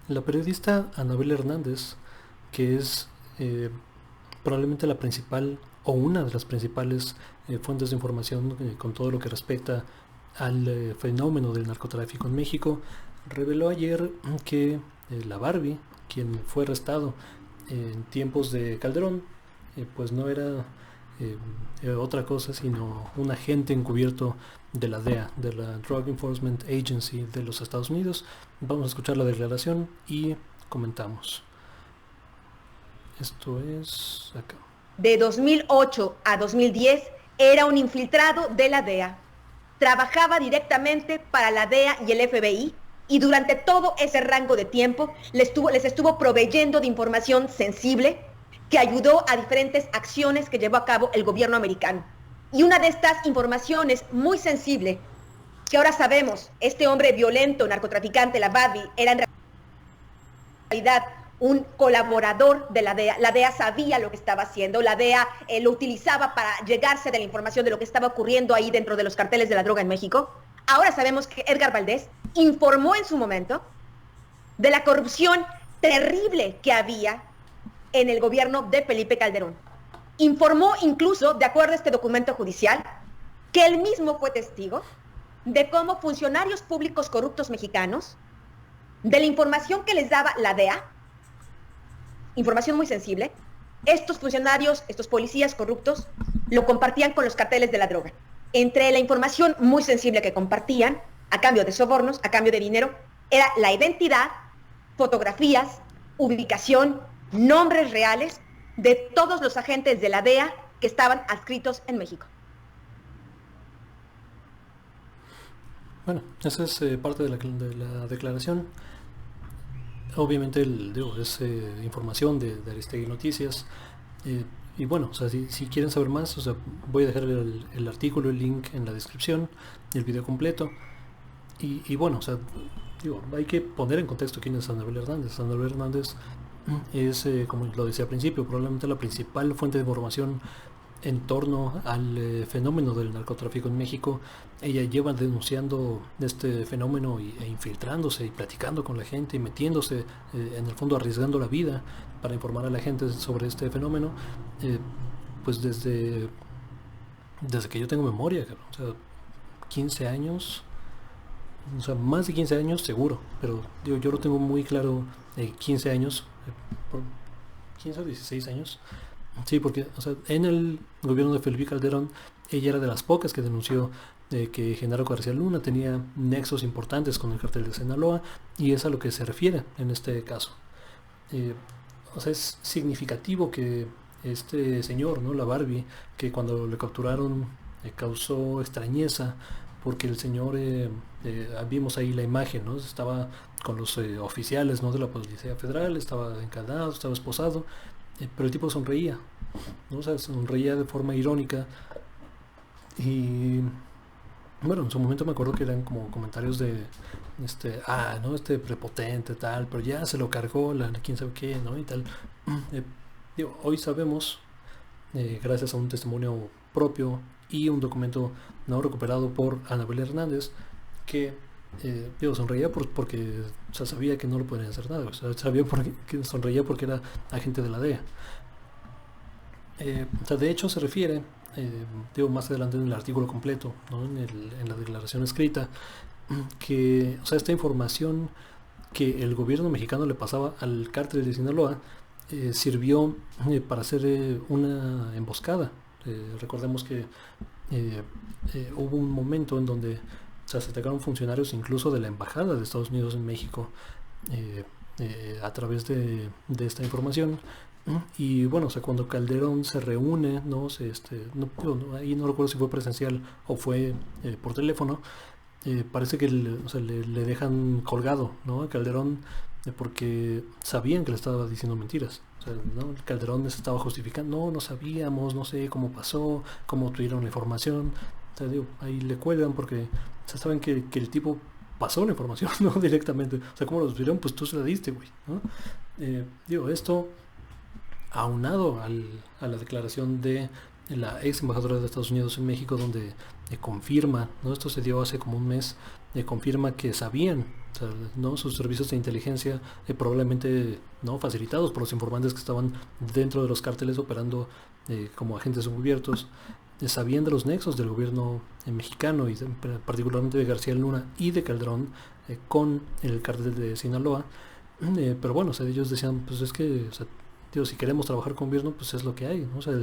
La periodista Anabel Hernández, que es probablemente la principal o una de las principales fuentes de información con todo lo que respecta al fenómeno del narcotráfico en México, reveló ayer que la Barbie, quien fue arrestado en tiempos de Calderón, pues no era otra cosa sino un agente encubierto de la DEA, de la Drug Enforcement Agency de los Estados Unidos. Vamos a escuchar la declaración y comentamos. Esto es acá. De 2008 a 2010 era un infiltrado de la DEA. Trabajaba directamente para la DEA y el FBI y durante todo ese rango de tiempo les estuvo proveyendo de información sensible que ayudó a diferentes acciones que llevó a cabo el gobierno americano. Y una de estas informaciones muy sensible, que ahora sabemos, este hombre violento, narcotraficante, la Barbie, era en realidad un colaborador de la DEA. La DEA sabía lo que estaba haciendo, la DEA lo utilizaba para llegarse de la información de lo que estaba ocurriendo ahí dentro de los carteles de la droga en México. Ahora sabemos que Edgar Valdés informó en su momento de la corrupción terrible que había en el gobierno de Felipe Calderón. Informó incluso, de acuerdo a este documento judicial, que él mismo fue testigo de cómo funcionarios públicos corruptos mexicanos, de la información que les daba la DEA, información muy sensible, estos funcionarios, estos policías corruptos, lo compartían con los carteles de la droga. Entre la información muy sensible que compartían, a cambio de sobornos, a cambio de dinero, era la identidad, fotografías, ubicación, nombres reales de todos los agentes de la DEA que estaban adscritos en México. Bueno, esa es parte de la declaración. Obviamente es información de Aristegui Noticias. Y bueno, o sea, si quieren saber más, o sea, voy a dejar el artículo, el link en la descripción, el video completo. Y bueno, o sea, hay que poner en contexto quién es Anabel Hernández. Anabel Hernández es, como lo decía al principio, probablemente la principal fuente de información en torno al fenómeno del narcotráfico en México. Ella lleva denunciando este fenómeno e infiltrándose y platicando con la gente y metiéndose, en el fondo arriesgando la vida para informar a la gente sobre este fenómeno, eh, pues desde que yo tengo memoria, o sea, 15 años, o sea, más de 15 años seguro, pero yo lo tengo muy claro, 15 años, por 15 o 16 años. Sí, porque o sea, en el gobierno de Felipe Calderón, ella era de las pocas que denunció que Genaro García Luna tenía nexos importantes con el cartel de Sinaloa, y es a lo que se refiere en este caso. Eh, o sea, es significativo que este señor, ¿no? La Barbie, que cuando le capturaron causó extrañeza, porque el señor, vimos ahí la imagen, ¿no? Estaba con los oficiales, ¿no? De la Policía Federal, estaba encadenado, estaba esposado, pero el tipo sonreía, ¿no? O sea, sonreía de forma irónica. Y bueno, en su momento me acuerdo que eran como comentarios de no, prepotente, tal, pero ya se lo cargó la quién sabe qué, ¿no? Y tal. Eh, hoy sabemos, gracias a un testimonio propio y un documento no recuperado por Anabel Hernández, que sonreía porque o sea, sabía que no le podían hacer nada, o sea, sabía que sonreía porque era agente de la DEA. O sea, de hecho se refiere, más adelante en el artículo completo, ¿no? En la declaración escrita, que o sea, esta información que el gobierno mexicano le pasaba al cártel de Sinaloa sirvió para hacer una emboscada. Recordemos que hubo un momento en donde o sea, se atacaron funcionarios incluso de la embajada de Estados Unidos en México, a través de esta información. Y bueno, o sea, cuando Calderón se reúne, no sé, ahí no recuerdo si fue presencial o fue por teléfono, parece que o sea, le dejan colgado, ¿no? A Calderón, porque sabían que le estaba diciendo mentiras. O sea, ¿no? Calderón se estaba justificando, no sabíamos, no sé cómo pasó, cómo tuvieron la información. O sea, ahí le cuelgan porque o sea, saben que el tipo pasó la información, ¿no? Directamente. O sea, ¿cómo lo tuvieron? Pues tú se la diste, güey, ¿no? Esto aunado a la declaración de la ex embajadora de Estados Unidos en México, donde confirma, ¿no? Esto se dio hace como un mes, confirma que sabían, o sea, ¿no? Sus servicios de inteligencia, probablemente no facilitados por los informantes que estaban dentro de los cárteles operando como agentes encubiertos, sabían de los nexos del gobierno mexicano y particularmente de García Luna y de Calderón con el cártel de Sinaloa. Pero bueno, o sea, ellos decían, pues es que, o sea, digo, si queremos trabajar con gobierno, pues es lo que hay, ¿no? O sea,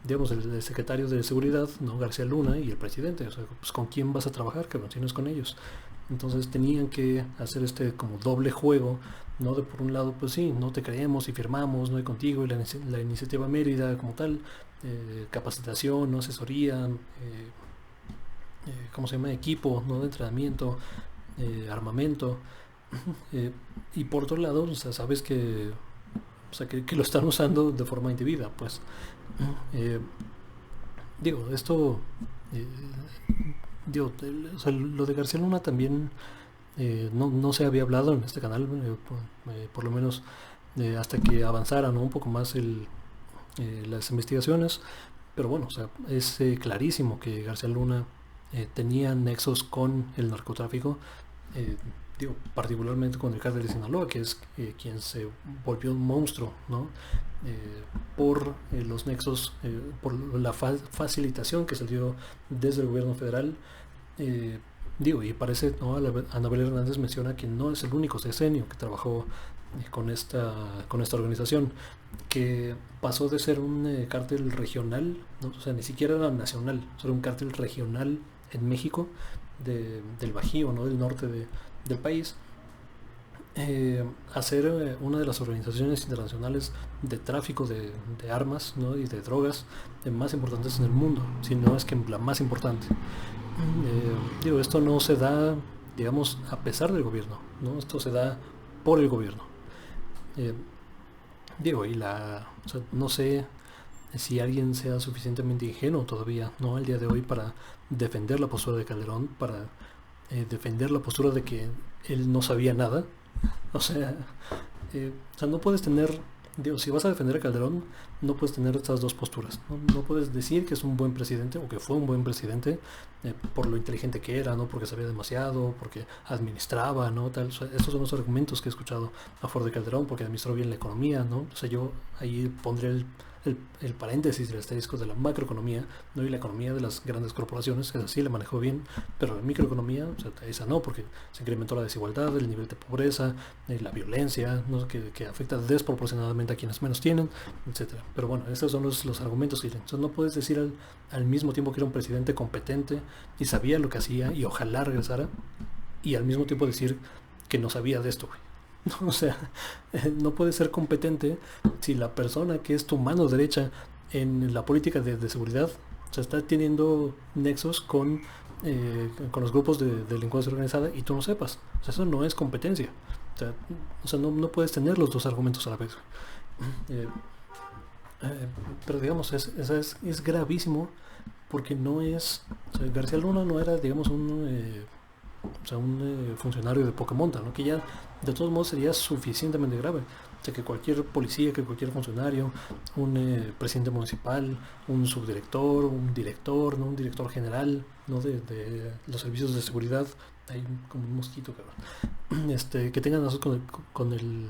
digamos, el secretario de seguridad, ¿no? García Luna, y el presidente, o sea, pues con quién vas a trabajar, cabrón, si no es con ellos. Entonces tenían que hacer este como doble juego, ¿no? De por un lado, pues sí, no te creemos y firmamos, no hay contigo, y la iniciativa Mérida como tal, capacitación, ¿no? Asesoría, ¿cómo se llama? Equipo, ¿no? De entrenamiento, armamento. Y por otro lado, o sea, sabes que, o sea, que lo están usando de forma indebida, pues. Eh, digo, esto, eh, digo, o sea, lo de García Luna también no se había hablado en este canal, por lo menos hasta que avanzaran, ¿no? Un poco más las investigaciones, pero bueno, o sea, es clarísimo que García Luna tenía nexos con el narcotráfico, eh, digo, particularmente con el cártel de Sinaloa, que es quien se volvió un monstruo, ¿no? Por los nexos, por la facilitación que se dio desde el gobierno federal. eh, Digo, y parece, ¿no? Anabel Hernández menciona que no es el único sexenio que trabajó con esta organización, que pasó de ser un cártel regional, ¿no? O sea, ni siquiera era nacional, era un cártel regional en México, del Bajío, ¿no? Del norte del país, a ser una de las organizaciones internacionales de tráfico de armas, ¿no? Y de drogas más importantes en el mundo, si no es que la más importante. Digo, esto no se da, digamos, a pesar del gobierno, ¿no? Esto se da por el gobierno. Eh, Digo, o sea, no sé si alguien sea suficientemente ingenuo todavía, ¿no? Al día de hoy para defender la postura de Calderón, para defender la postura de que él no sabía nada. O sea, no puedes tener, digo, si vas a defender a Calderón, no puedes tener estas dos posturas. No puedes decir que es un buen presidente o que fue un buen presidente por lo inteligente que era, no porque sabía demasiado, porque administraba, ¿no? Tal. O sea, estos son los argumentos que he escuchado a favor de Calderón, porque administró bien la economía, ¿no? O sea, yo ahí pondré el paréntesis del asterisco de la macroeconomía, ¿no? Y la economía de las grandes corporaciones, esa sí la manejó bien, pero la microeconomía, o sea, esa no, porque se incrementó la desigualdad, el nivel de pobreza, la violencia, ¿no? Que afecta desproporcionadamente a quienes menos tienen, etcétera. Pero bueno, esos son los argumentos que tienen. Entonces no puedes decir al mismo tiempo que era un presidente competente y sabía lo que hacía y ojalá regresara, y al mismo tiempo decir que no sabía de esto, güey. O sea, no puedes ser competente si la persona que es tu mano derecha en la política de seguridad, o sea, está teniendo nexos con los grupos de delincuencia organizada y tú no sepas. O sea, eso no es competencia. O sea, no puedes tener los dos argumentos a la vez. Eh, pero digamos, es gravísimo porque no es... O sea, García Luna no era, digamos, un funcionario de poca monta, ¿no? Que ya de todos modos sería suficientemente grave. O sea, que cualquier policía, que cualquier funcionario, un presidente municipal, un subdirector, un director, ¿no? Un director general, ¿no? De los servicios de seguridad, hay como un mosquito, cabrón. Que tengan lazos con el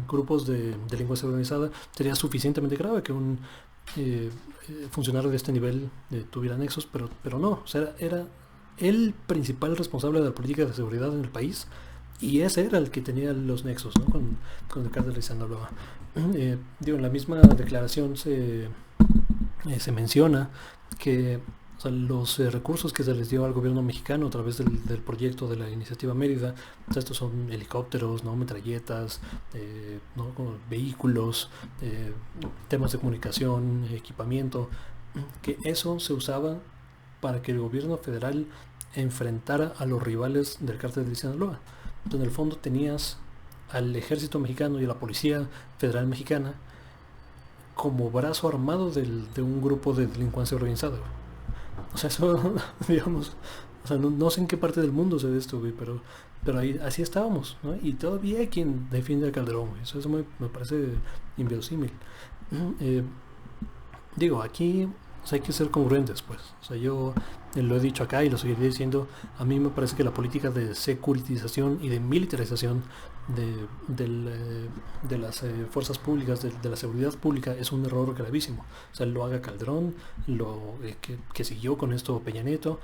grupos de delincuencia organizada, sería suficientemente grave que un funcionario de este nivel tuviera nexos, pero no, o sea, era el principal responsable de la política de seguridad en el país, y ese era el que tenía los nexos, ¿no? con el cártel de Sinaloa. Digo, en la misma declaración se menciona que, o sea, los recursos que se les dio al gobierno mexicano a través del proyecto de la iniciativa Mérida, o sea, estos son helicópteros, ¿no? Metralletas, ¿no? Como vehículos, temas de comunicación, equipamiento, que eso se usaba para que el gobierno federal enfrentara a los rivales del cártel de Sinaloa. Entonces, en el fondo tenías al ejército mexicano y a la policía federal mexicana como brazo armado de un grupo de delincuencia organizada. O sea, eso, digamos, o sea, no sé en qué parte del mundo se ve esto, güey, pero ahí, así estábamos, ¿no? Y todavía hay quien defiende a Calderón, güey. Eso me parece inverosímil. Digo, aquí O sea, hay que ser congruentes, pues. O sea, yo lo he dicho acá y lo seguiré diciendo. A mí me parece que la política de securitización y de militarización de las fuerzas públicas, de la seguridad pública, es un error gravísimo. O sea, lo haga Calderón, que siguió con esto Peña Nieto,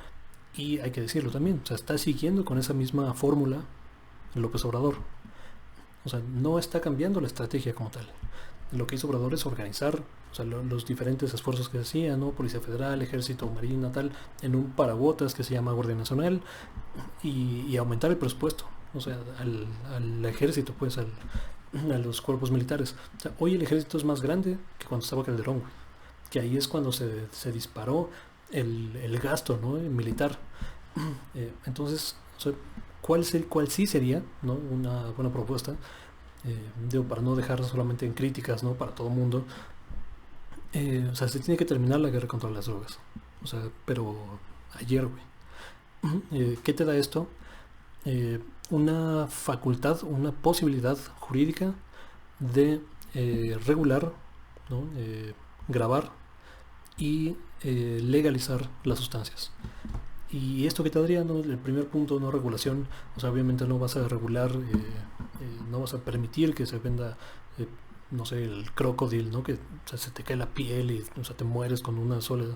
y hay que decirlo también. O sea, está siguiendo con esa misma fórmula López Obrador. O sea, no está cambiando la estrategia como tal. Lo que hizo Obrador es organizar, o sea, los diferentes esfuerzos que se hacían, ¿no? Policía Federal, Ejército, Marina, tal, en un paraguotas que se llama Guardia Nacional, y aumentar el presupuesto, o sea, al ejército, pues, a los cuerpos militares. O sea, hoy el ejército es más grande que cuando estaba Calderón, güey. Que ahí es cuando se disparó el gasto, ¿no? Militar. Entonces, o sea, ¿cuál sí sería, ¿no? Una buena propuesta? Digo, para no dejar solamente en críticas, ¿no? Para todo el mundo. O sea, se tiene que terminar la guerra contra las drogas. O sea, pero ayer, güey. ¿Qué te da esto? Una facultad, una posibilidad jurídica de regular, ¿no? Grabar y legalizar las sustancias. Y esto que te daría, ¿no? El primer punto, no regulación. O sea, obviamente no vas a regular, no vas a permitir que se venda, no sé, el crocodile, ¿no? Que, o sea, se te cae la piel y, o sea, te mueres con una sola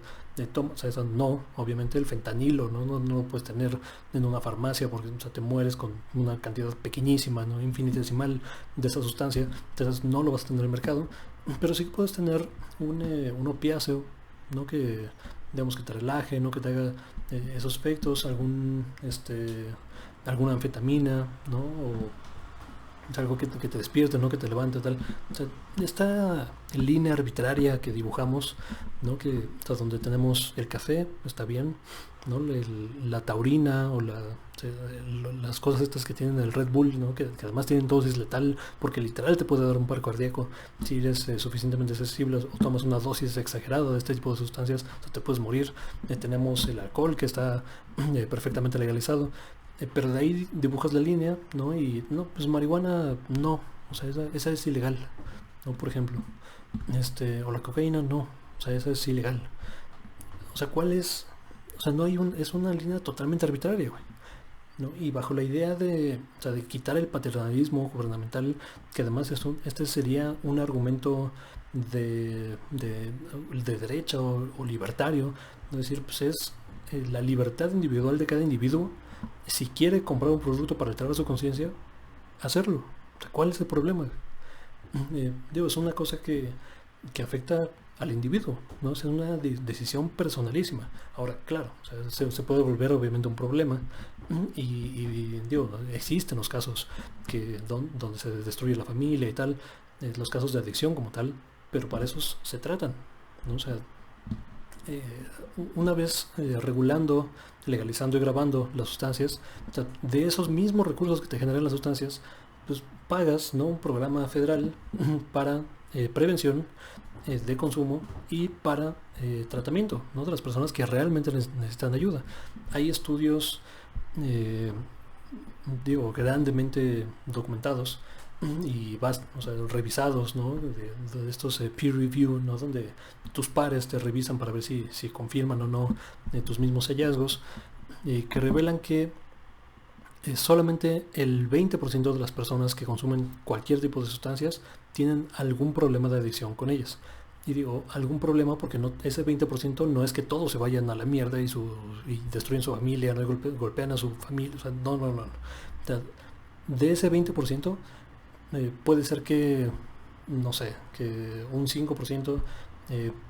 toma. O sea, eso no. Obviamente el fentanilo, ¿no? No lo puedes tener en una farmacia porque, o sea, te mueres con una cantidad pequeñísima, ¿no? Infinitesimal de esa sustancia. Entonces no lo vas a tener en el mercado. Pero sí puedes tener un opiáceo, ¿no? Que, digamos, que te relaje, ¿no? Que te haga esos efectos, alguna anfetamina, ¿no? O algo que te despierte, ¿no? Que te levante, tal. O sea, esta línea arbitraria que dibujamos, ¿no? Que hasta donde tenemos el café, está bien, ¿no? La taurina o las cosas estas que tienen el Red Bull, ¿no? Que además tienen dosis letal, porque literal te puede dar un paro cardíaco si eres suficientemente sensible o tomas una dosis exagerada de este tipo de sustancias, o sea, te puedes morir. Tenemos el alcohol que está perfectamente legalizado. Pero de ahí dibujas la línea, ¿no? Y no, pues marihuana no, o sea, esa es ilegal, ¿no? Por ejemplo, o la cocaína no, o sea, esa es ilegal. O sea, ¿cuál es? O sea, no hay es una línea totalmente arbitraria, güey, ¿no? Y bajo la idea o sea, de quitar el paternalismo gubernamental, que además este sería un argumento de derecha o libertario, es decir, pues es la libertad individual de cada individuo. Si quiere comprar un producto para alterar su conciencia, hacerlo. O sea, ¿cuál es el problema? Digo, es una cosa que afecta al individuo, ¿no? Es una decisión personalísima. Ahora, claro, o sea, se puede volver obviamente un problema, y digo, existen los casos donde se destruye la familia y tal, los casos de adicción como tal, pero para esos se tratan, ¿no? O sea, una vez regulando, legalizando y grabando las sustancias, o sea, de esos mismos recursos que te generan las sustancias, pues pagas, ¿no? Un programa federal para prevención de consumo y para tratamiento, ¿no? De las personas que realmente necesitan ayuda. Hay estudios, digo, grandemente documentados y o sea, revisados, ¿no? De estos peer review, ¿no? Donde tus pares te revisan para ver si confirman o no tus mismos hallazgos, que revelan que solamente el 20% de las personas que consumen cualquier tipo de sustancias tienen algún problema de adicción con ellas. Y digo algún problema porque ese 20% no es que todos se vayan a la mierda y destruyen su familia, ¿no? Y golpean a su familia. O sea, no. O sea, de ese 20%, puede ser que, no sé, que un 5%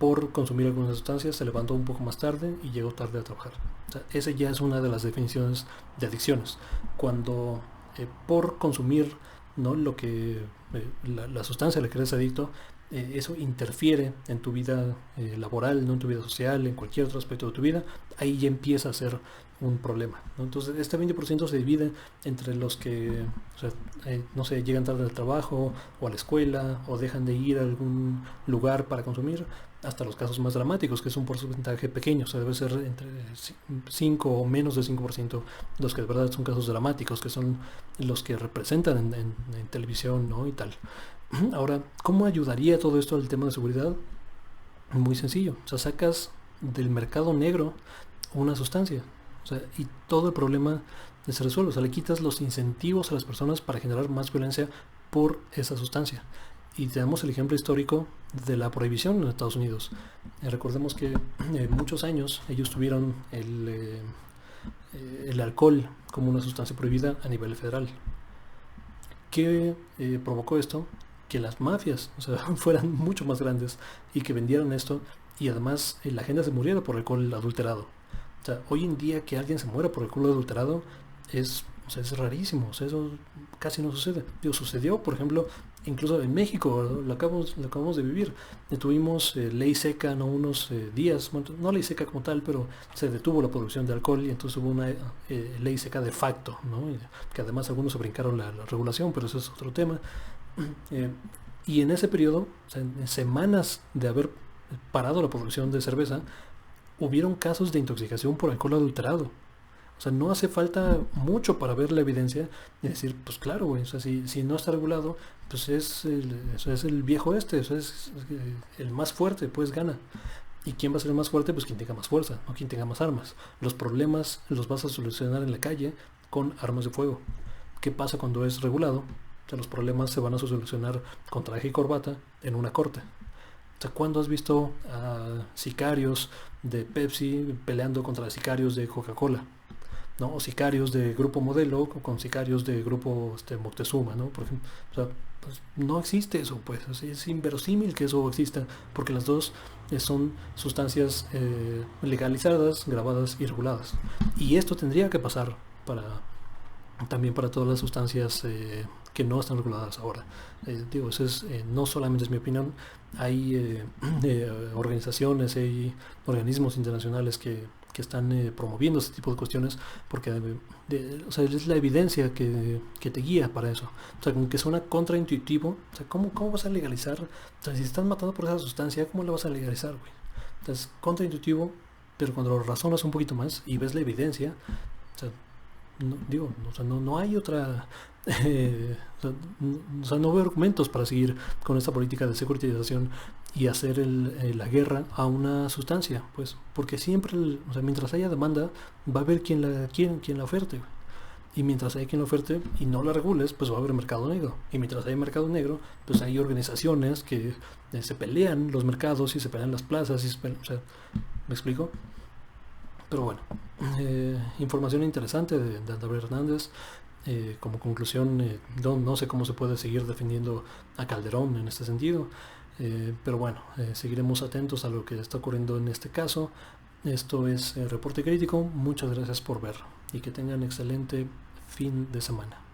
por consumir algunas sustancias se levantó un poco más tarde y llegó tarde a trabajar. O sea, esa ya es una de las definiciones de adicciones. Cuando por consumir, ¿no? La sustancia a la que eres adicto, eso interfiere en tu vida laboral, no en tu vida social, en cualquier otro aspecto de tu vida, ahí ya empieza a ser un problema, ¿no? Entonces este 20% se divide entre los que, o sea, no sé, llegan tarde al trabajo o a la escuela o dejan de ir a algún lugar para consumir, hasta los casos más dramáticos, que es un porcentaje pequeño, o sea, debe ser entre 5 o menos de 5% los que de verdad son casos dramáticos, que son los que representan en televisión, ¿no? Y tal. Ahora, ¿cómo ayudaría todo esto al tema de seguridad? Muy sencillo, o sea, sacas del mercado negro una sustancia. O sea, y todo el problema se resuelve. O sea, le quitas los incentivos a las personas para generar más violencia por esa sustancia. Y tenemos el ejemplo histórico de la prohibición en Estados Unidos. Recordemos que muchos años ellos tuvieron el alcohol como una sustancia prohibida a nivel federal. ¿Qué provocó esto? Que las mafias, o sea, fueran mucho más grandes y que vendieran esto, y además la gente se muriera por alcohol adulterado. O sea, hoy en día que alguien se muera por alcohol adulterado o sea, es rarísimo. O sea, eso casi no sucede. Digo, sucedió, por ejemplo, incluso en México, lo acabamos de vivir. Tuvimos ley seca, ¿no? Unos días, bueno, no ley seca como tal, pero se detuvo la producción de alcohol y entonces hubo una ley seca de facto, ¿no? Que además algunos se brincaron la regulación, pero eso es otro tema. Y en ese periodo, o sea, en semanas de haber parado la producción de cerveza, hubieron casos de intoxicación por alcohol adulterado. O sea, no hace falta mucho para ver la evidencia y decir, pues claro, güey, o sea, si no está regulado, pues eso es el viejo eso es el más fuerte, pues gana. ¿Y quién va a ser el más fuerte? Pues quien tenga más fuerza, no quien tenga más armas. Los problemas los vas a solucionar en la calle con armas de fuego. ¿Qué pasa cuando es regulado? O sea, los problemas se van a solucionar con traje y corbata en una corte. O sea, ¿cuándo has visto a sicarios de Pepsi peleando contra sicarios de Coca-Cola? ¿No? O sicarios de Grupo Modelo con sicarios de Grupo Moctezuma, ¿no? Por ejemplo, o sea, pues no existe eso, pues. Es inverosímil que eso exista, porque las dos son sustancias legalizadas, grabadas y reguladas. Y esto tendría que pasar también para todas las sustancias que no están reguladas ahora. Digo, eso no solamente es mi opinión, hay organizaciones, hay organismos internacionales que están promoviendo este tipo de cuestiones, porque o sea, es la evidencia que te guía para eso. O sea, como que suena contraintuitivo. O sea, ¿cómo vas a legalizar? O sea, si están matando por esa sustancia, ¿cómo la vas a legalizar, güey? Entonces, contraintuitivo, pero cuando lo razonas un poquito más y ves la evidencia, o sea, no hay otra o sea, no veo argumentos para seguir con esta política de securitización y hacer la guerra a una sustancia, pues, porque siempre, o sea, mientras haya demanda, va a haber quien la oferte, y mientras haya quien la oferte y no la regules, pues va a haber mercado negro, y mientras haya mercado negro, pues hay organizaciones que se pelean los mercados y se pelean las plazas o sea, ¿me explico? Pero bueno, información interesante de David Hernández. Como conclusión, no sé cómo se puede seguir defendiendo a Calderón en este sentido, pero bueno, seguiremos atentos a lo que está ocurriendo en este caso. Esto es Reporte Crítico. Muchas gracias por ver y que tengan excelente fin de semana.